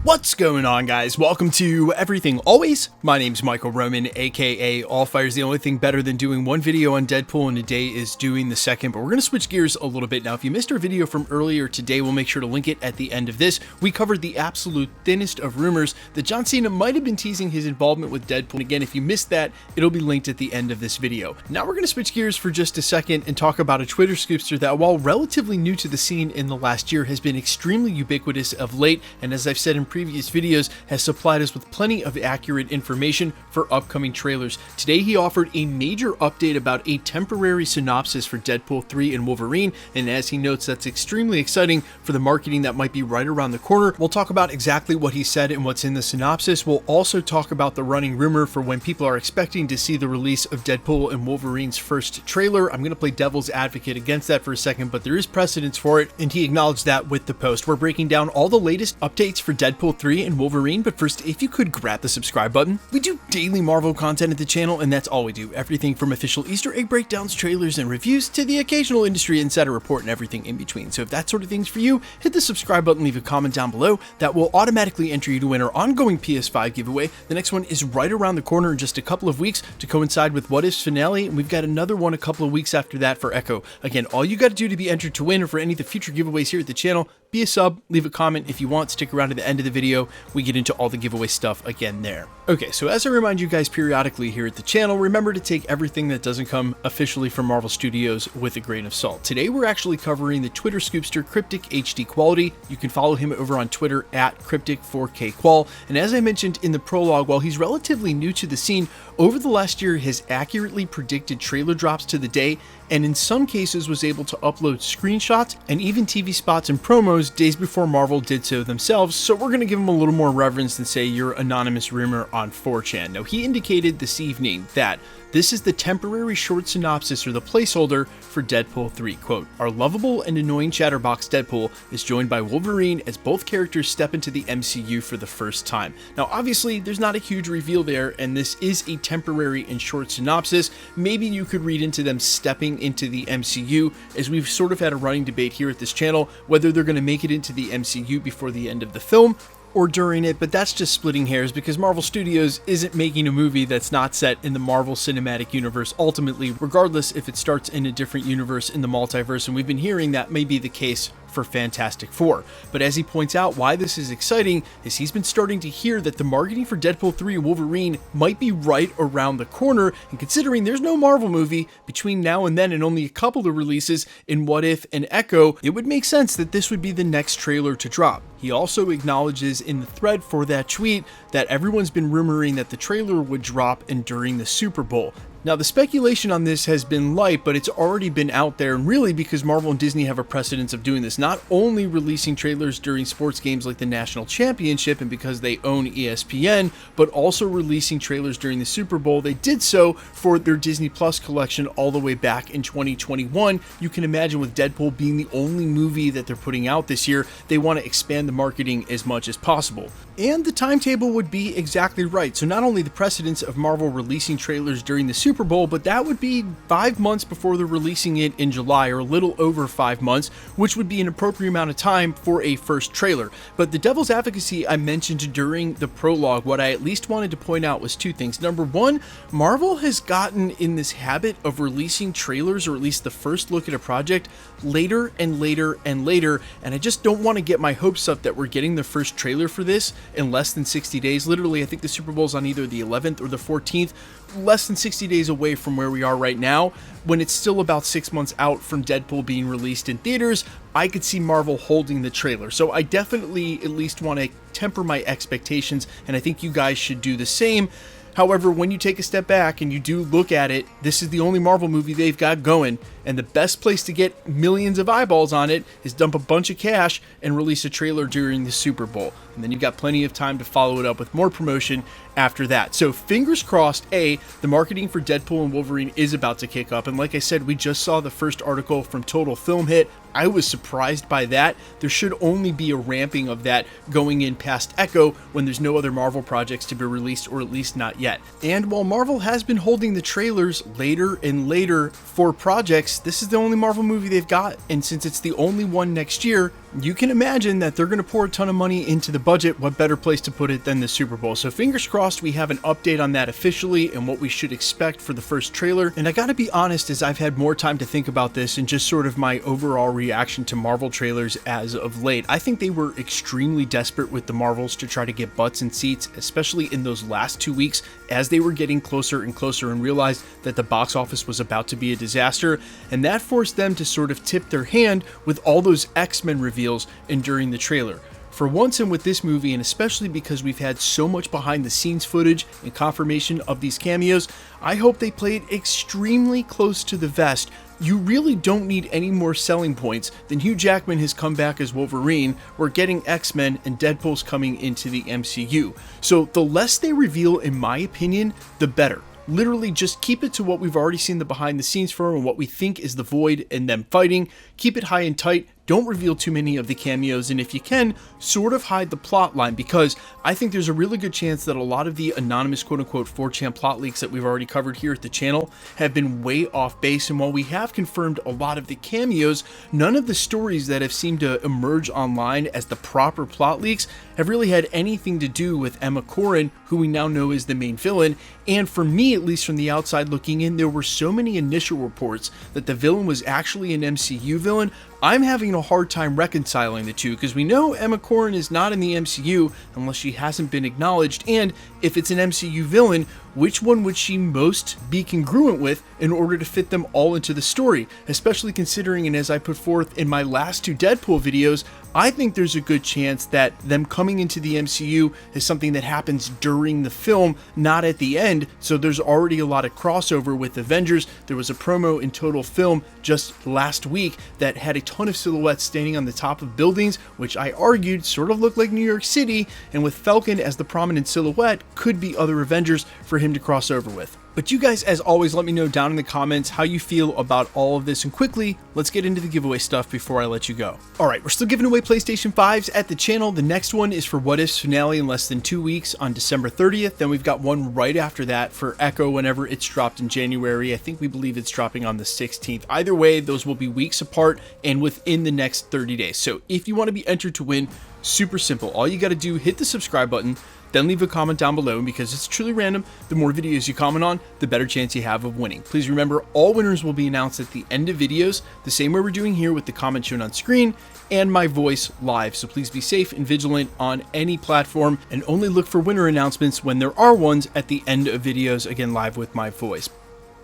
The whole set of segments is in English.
What's going on, guys? Welcome to Everything Always. My name's Michael Roman, aka Allfire's. The only thing better than doing one video on Deadpool in a day is doing the second, but we're going to switch gears a little bit. Now, if you missed our video from earlier today, we'll make sure to link it at the end of this. We covered the absolute thinnest of rumors that John Cena might have been teasing his involvement with Deadpool. Again, if you missed that, it'll be linked at the end of this video. Now we're going to switch gears for just a second and talk about a Twitter scoopster that, while relatively new to the scene in the last year, has been extremely ubiquitous of late, and as I've said in previous videos, has supplied us with plenty of accurate information for upcoming trailers. Today he offered a major update about a temporary synopsis for Deadpool 3 and Wolverine, and as he notes, that's extremely exciting for the marketing that might be right around the corner. We'll talk about exactly what he said and what's in the synopsis. We'll also talk about the running rumor for when people are expecting to see the release of Deadpool and Wolverine's first trailer. I'm going to play devil's advocate against that for a second, but there is precedence for it, and he acknowledged that with the post. We're breaking down all the latest updates for Deadpool 3 and Wolverine, but first, if you could grab the subscribe button. We do daily Marvel content at the channel, and that's all we do. Everything from official Easter egg breakdowns, trailers, and reviews to the occasional industry insider report and everything in between. So if that sort of thing's for you, hit the subscribe button, leave a comment down below. That will automatically enter you to win our ongoing PS5 giveaway. The next one is right around the corner in just a couple of weeks to coincide with What If's finale, and we've got another one a couple of weeks after that for Echo. Again, all you got to do to be entered to win or for any of the future giveaways here at the channel, be a sub, leave a comment if you want, stick around to the end of the video. We get into all the giveaway stuff again there. Okay, so as I remind you guys periodically here at the channel, remember to take everything that doesn't come officially from Marvel Studios with a grain of salt. Today we're actually covering the Twitter scoopster Cryptic HD Quality. You can follow him over on Twitter at Cryptic4KQual. And as I mentioned in the prologue, while he's relatively new to the scene, over the last year has accurately predicted trailer drops to the day, and in some cases was able to upload screenshots and even TV spots and promos days before Marvel did so themselves. So we're going to give him a little more reverence than, say, your anonymous rumor on 4chan. Now, he indicated this evening that this is the temporary short synopsis or the placeholder for Deadpool 3. Quote, "Our lovable and annoying chatterbox Deadpool is joined by Wolverine as both characters step into the MCU for the first time." Now, obviously, there's not a huge reveal there, and this is a temporary and short synopsis. Maybe you could read into them stepping into the MCU, as we've sort of had a running debate here at this channel, whether they're going to make it into the MCU before the end of the film or during it, but that's just splitting hairs because Marvel Studios isn't making a movie that's not set in the Marvel Cinematic Universe ultimately, regardless if it starts in a different universe in the multiverse, and we've been hearing that may be the case for Fantastic Four. But as he points out, why this is exciting is he's been starting to hear that the marketing for Deadpool 3 and Wolverine might be right around the corner, and considering there's no Marvel movie between now and then and only a couple of releases in What If and Echo, it would make sense that this would be the next trailer to drop. He also acknowledges in the thread for that tweet that everyone's been rumoring that the trailer would drop and during the Super Bowl. Now, the speculation on this has been light, but it's already been out there, and really because Marvel and Disney have a precedence of doing this, not only releasing trailers during sports games like the National Championship and because they own ESPN, but also releasing trailers during the Super Bowl. They did so for their Disney Plus collection all the way back in 2021. You can imagine with Deadpool being the only movie that they're putting out this year, they want to expand the marketing as much as possible. And the timetable would be exactly right. So not only the precedence of Marvel releasing trailers during the Super Bowl, but that would be 5 months before they're releasing it in July, or a little over 5 months, which would be an appropriate amount of time for a first trailer. But the devil's advocacy I mentioned during the prologue, what I at least wanted to point out was two things. Number one, Marvel has gotten in this habit of releasing trailers, or at least the first look at a project, later and later and later, and I just don't want to get my hopes up that we're getting the first trailer for this in less than 60 days. Literally, I think the Super Bowl's on either the 11th or the 14th, less than 60 days away from where we are right now, when it's still about 6 months out from Deadpool being released in theaters. I could see Marvel holding the trailer. So I definitely at least want to temper my expectations, and I think you guys should do the same. However, when you take a step back and you do look at it, this is the only Marvel movie they've got going, and the best place to get millions of eyeballs on it is dump a bunch of cash and release a trailer during the Super Bowl. And then you've got plenty of time to follow it up with more promotion after that. So fingers crossed, the marketing for Deadpool and Wolverine is about to kick up. And like I said, we just saw the first article from Total Film Hit. I was surprised by that. There should only be a ramping of that going in past Echo when there's no other Marvel projects to be released, or at least not yet. And while Marvel has been holding the trailers later and later for projects, this is the only Marvel movie they've got. And since it's the only one next year, you can imagine that they're going to pour a ton of money into the budget. What better place to put it than the Super Bowl? So fingers crossed we have an update on that officially and what we should expect for the first trailer. And I gotta be honest, as I've had more time to think about this and just sort of my overall reaction to Marvel trailers as of late, I think they were extremely desperate with the Marvels to try to get butts in seats, especially in those last 2 weeks as they were getting closer and closer and realized that the box office was about to be a disaster. And that forced them to sort of tip their hand with all those X-Men reveals and during the trailer. For once and with this movie, and especially because we've had so much behind the scenes footage and confirmation of these cameos, I hope they play it extremely close to the vest. You really don't need any more selling points than Hugh Jackman has come back as Wolverine, we're getting X-Men, and Deadpool's coming into the MCU. So the less they reveal, in my opinion, the better. Literally just keep it to what we've already seen the behind the scenes for and what we think is the Void and them fighting. Keep it high and tight. Don't reveal too many of the cameos, and if you can, sort of hide the plot line, because I think there's a really good chance that a lot of the anonymous quote-unquote 4chan plot leaks that we've already covered here at the channel have been way off base, and while we have confirmed a lot of the cameos, none of the stories that have seemed to emerge online as the proper plot leaks have really had anything to do with Emma Corrin, who we now know is the main villain. And for me, at least from the outside looking in, there were so many initial reports that the villain was actually an MCU villain. I'm having a hard time reconciling the two, because we know Emma Corrin is not in the MCU unless she hasn't been acknowledged, and if it's an MCU villain, which one would she most be congruent with in order to fit them all into the story? Especially considering, and as I put forth in my last 2 Deadpool videos, I think there's a good chance that them coming into the MCU is something that happens during the film, not at the end. So there's already a lot of crossover with Avengers. There was a promo in Total Film just last week that had a ton of silhouettes standing on the top of buildings, which I argued sort of looked like New York City, and with Falcon as the prominent silhouette, could be other Avengers for him to cross over with. But you guys, as always, let me know down in the comments how you feel about all of this, and quickly, let's get into the giveaway stuff before I let you go. Alright, we're still giving away PlayStation 5s at the channel. The next one is for What If's finale in less than 2 weeks on December 30th. Then we've got one right after that for Echo whenever it's dropped in January. I think we believe it's dropping on the 16th. Either way, those will be weeks apart and within the next 30 days. So if you want to be entered to win, super simple. All you got to do, hit the subscribe button, then leave a comment down below, and because it's truly random, the more videos you comment on, the better chance you have of winning. Please remember, all winners will be announced at the end of videos, the same way we're doing here with the comment shown on screen and my voice live. So please be safe and vigilant on any platform, and only look for winner announcements when there are ones at the end of videos, again live with my voice.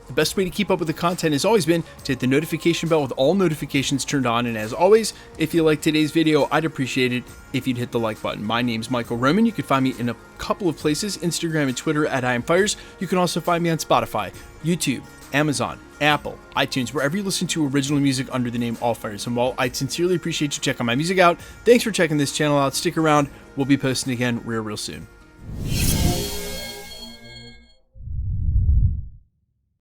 The best way to keep up with the content has always been to hit the notification bell with all notifications turned on, and as always, if you liked today's video, I'd appreciate it if you'd hit the like button. My name's Michael Roman. You can find me in a couple of places, Instagram and Twitter at IamFires. You can also find me on Spotify, YouTube, Amazon, Apple, iTunes, wherever you listen to original music under the name AllFires. And while I'd sincerely appreciate you checking my music out, thanks for checking this channel out. Stick around. We'll be posting again real soon.